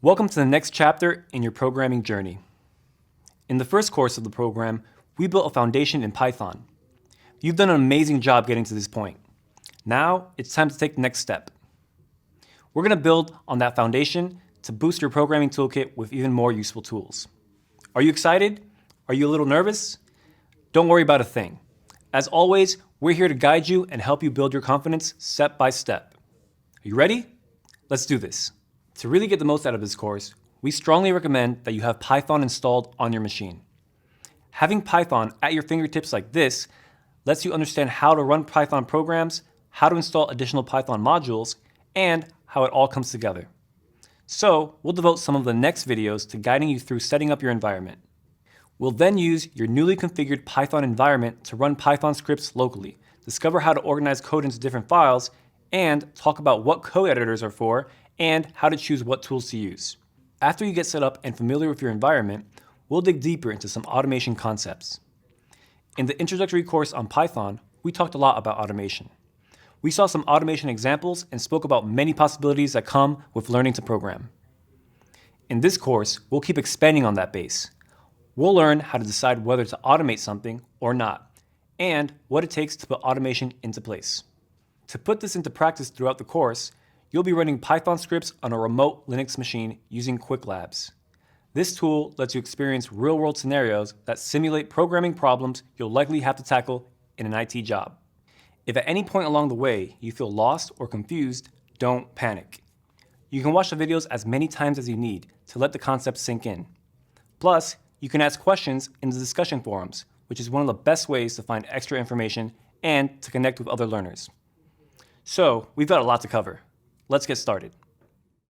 Welcome to the next chapter in your programming journey. In the first course of the program, we built a foundation in Python. You've done an amazing job getting to this point. Now, it's time to take the next step. We're going to build on that foundation to boost your programming toolkit with even more useful tools. Are you excited? Are you a little nervous? Don't worry about a thing. As always, we're here to guide you and help you build your confidence step by step. Are you ready? Let's do this. To really get the most out of this course, we strongly recommend that you have Python installed on your machine. Having Python at your fingertips like this lets you understand how to run Python programs, how to install additional Python modules, and how it all comes together. So we'll devote some of the next videos to guiding you through setting up your environment. We'll then use your newly configured Python environment to run Python scripts locally, discover how to organize code into different files, and talk about what code editors are for and how to choose what tools to use. After you get set up and familiar with your environment, we'll dig deeper into some automation concepts. In the introductory course on Python, we talked a lot about automation. We saw some automation examples and spoke about many possibilities that come with learning to program. In this course, we'll keep expanding on that base. We'll learn how to decide whether to automate something or not, and what it takes to put automation into place. To put this into practice throughout the course, you'll be running Python scripts on a remote Linux machine using QuickLabs. This tool lets you experience real-world scenarios that simulate programming problems you'll likely have to tackle in an IT job. If at any point along the way you feel lost or confused, don't panic. You can watch the videos as many times as you need to let the concepts sink in. Plus, you can ask questions in the discussion forums, which is one of the best ways to find extra information and to connect with other learners. So, we've got a lot to cover. Let's get started.